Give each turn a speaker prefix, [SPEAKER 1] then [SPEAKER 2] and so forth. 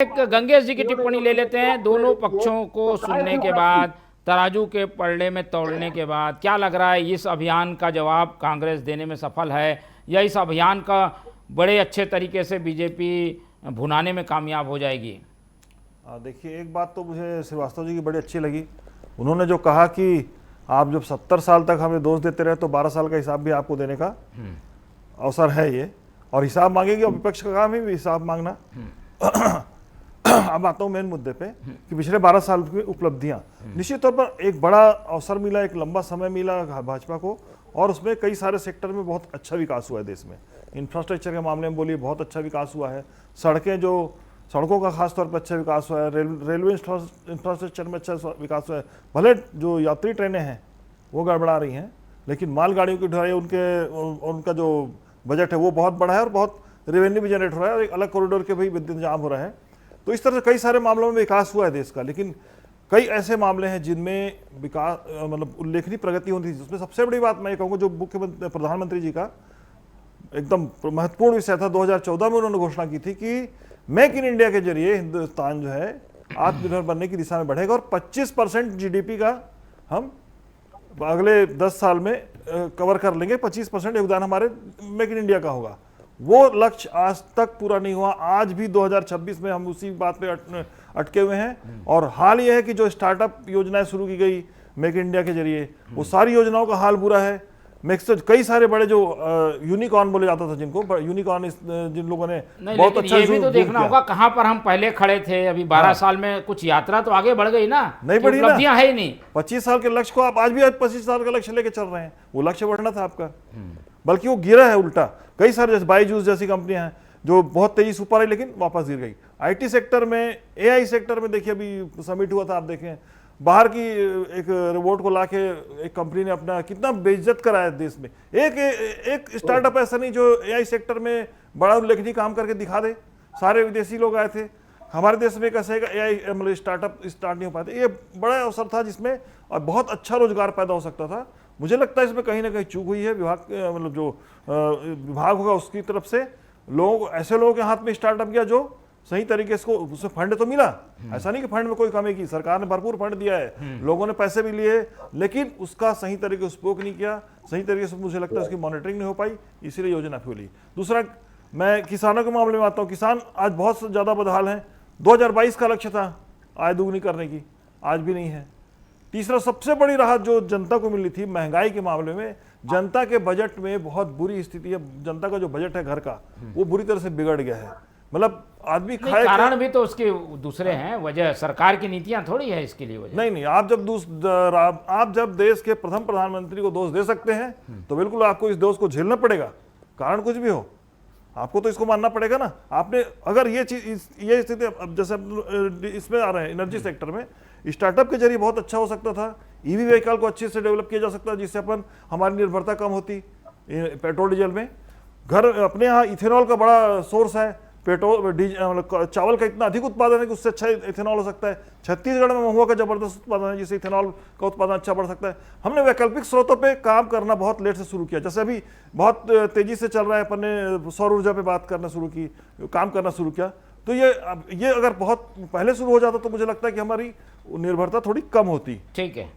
[SPEAKER 1] एक गंगेश जी की टिप्पणी ले लेते हैं। दोनों पक्षों को सुनने के बाद, तराजू के पलड़े में तोड़ने के बाद क्या लग रहा है, इस अभियान का जवाब कांग्रेस देने में सफल है या इस अभियान का बड़े अच्छे तरीके से बीजेपी भुनाने में कामयाब हो जाएगी?
[SPEAKER 2] देखिए, एक बात तो मुझे श्रीवास्तव जी की बड़ी अच्छी लगी। उन्होंने जो कहा कि आप जब 70 साल तक हमें दोष देते रहे तो 12 साल का हिसाब भी आपको देने का अवसर है ये, और हिसाब मांगेगी और विपक्ष का काम है भी हिसाब मांगना। अब आता हूँ मेन मुद्दे पे कि पिछले 12 साल की उपलब्धियां, निश्चित तौर पर एक बड़ा अवसर मिला, एक लंबा समय मिला भाजपा को, और उसमें कई सारे सेक्टर में बहुत अच्छा विकास हुआ है देश में। इंफ्रास्ट्रक्चर के मामले में बोलिए बहुत अच्छा विकास हुआ है, सड़कों का खास तौर पर अच्छा विकास हुआ है, रेलवे इंफ्रास्ट्रक्चर में अच्छा विकास हुआ है। भले जो यात्री ट्रेनें हैं वो गड़बड़ा रही हैं, लेकिन मालगाड़ियों की ढुलाई उनका जो बजट है वो बहुत बड़ा है और बहुत रेवेन्यू भी जनरेट हो रहा है, और एक अलग कॉरिडोर के भी इंतजाम हो रहा है। तो इस तरह से कई सारे मामलों में विकास हुआ है देश का, लेकिन कई ऐसे मामले हैं जिनमें विकास मतलब उल्लेखनीय प्रगति होती थी। उसमें सबसे बड़ी बात मैं ये कहूँगा, जो मुख्यमंत्री प्रधानमंत्री जी का एकदम महत्वपूर्ण विषय था, 2014 में उन्होंने घोषणा की थी कि मेक इन इंडिया के जरिए हिंदुस्तान जो है आत्मनिर्भर बनने की दिशा में बढ़ेगा और 25% जीडीपी का हम अगले 10 साल में कवर कर लेंगे। 25% योगदान हमारे मेक इन इंडिया का होगा। वो लक्ष्य आज तक पूरा नहीं हुआ। आज भी 2026 में हम उसी बात पे अटके हुए हैं। और हाल ये है कि जो स्टार्टअप योजनाएं शुरू की गई मेक इन इंडिया के जरिए, वो सारी योजनाओं का हाल बुरा है। कई सारे बड़े जो यूनिकॉर्न बोले जाता था, जिनको यूनिकॉर्न जिन लोगों ने बहुत अच्छा
[SPEAKER 1] ये भी तो देखना होगा कहां पर हम पहले खड़े थे। अभी 12 साल में कुछ यात्रा तो आगे बढ़ गई ना,
[SPEAKER 2] नहीं बढ़ी ना,
[SPEAKER 1] है ही नहीं।
[SPEAKER 2] 25 साल के लक्ष्य को आप आज भी 25 साल का लक्ष्य लेके चल रहे हैं। वो लक्ष्य बढ़ना था आपका, बल्कि वो गिरा है उल्टा। कई सारे जैसे बाईजूस जैसी कंपनियां हैं जो बहुत तेजी से ऊपर आई लेकिन वापस गिर गई। आईटी सेक्टर में, एआई सेक्टर में देखिए, अभी समिट हुआ था, आप देखें बाहर की एक रोबोट को लाके एक कंपनी ने अपना कितना बेइज्जत कराया देश में। एक स्टार्टअप ऐसा नहीं जो एआई सेक्टर में बड़ा उल्लेखनीय काम करके दिखा दे। सारे विदेशी लोग आए थे। हमारे देश में कैसे एआई मतलब स्टार्टअप स्टार्ट नहीं हो पाते। ये बड़ा अवसर था जिसमें बहुत अच्छा रोजगार पैदा हो सकता था। मुझे लगता है इसमें कहीं ना कहीं चूक हुई है विभाग, मतलब जो विभाग होगा उसकी तरफ से। ऐसे लोगों के हाथ में स्टार्टअप किया जो सही तरीके से उससे फंड तो मिला, ऐसा नहीं कि फंड में कोई कमी की। सरकार ने भरपूर फंड दिया है, लोगों ने पैसे भी लिए, लेकिन उसका सही तरीके से उपयोग नहीं किया। सही तरीके से मुझे लगता है उसकी मॉनिटरिंग नहीं हो पाई, इसीलिए योजना फैली। दूसरा, मैं किसानों के मामले में आता हूँ। किसान आज बहुत ज्यादा बदहाल हैं। 2022 का लक्ष्य था आय दोगुनी करने की, आज भी नहीं है। तीसरा, सबसे बड़ी राहत जो जनता को मिली थी महंगाई के मामले में, जनता के बजट में बहुत बुरी स्थिति है। जनता का जो बजट है घर का, वो बुरी तरह से बिगड़ गया है। मतलब आदमी खाए,
[SPEAKER 1] कारण भी तो उसके दूसरे हैं। वजह सरकार की नीतियां थोड़ी है इसके लिए वजह।
[SPEAKER 2] नहीं, आप जब देश के प्रथम प्रधानमंत्री को दोष दे सकते हैं तो बिल्कुल आपको इस दोष को झेलना पड़ेगा, कारण कुछ भी हो, आपको तो इसको मानना पड़ेगा ना। आपने अगर ये स्थिति, अब जैसे इसमें आ रहे हैं एनर्जी सेक्टर में, स्टार्टअप के जरिए बहुत अच्छा हो सकता था। ईवी व्हीकल को अच्छे से डेवलप किया जा सकता है, जिससे हमारी निर्भरता कम होती पेट्रोल डीजल में। अपने यहाँ इथेनॉल का बड़ा सोर्स है। चावल का इतना अधिक उत्पादन है कि उससे अच्छा इथेनॉल हो सकता है। छत्तीसगढ़ में महुआ का जबरदस्त उत्पादन है, जिससे इथेनॉल का उत्पादन अच्छा बढ़ सकता है। हमने वैकल्पिक स्रोतों पे काम करना बहुत लेट से शुरू किया। जैसे अभी बहुत तेजी से चल रहा है, अपन ने सौर ऊर्जा पे काम करना शुरू किया। तो ये अगर बहुत पहले शुरू हो जाता तो मुझे लगता है कि हमारी निर्भरता थोड़ी कम होती।
[SPEAKER 1] ठीक है।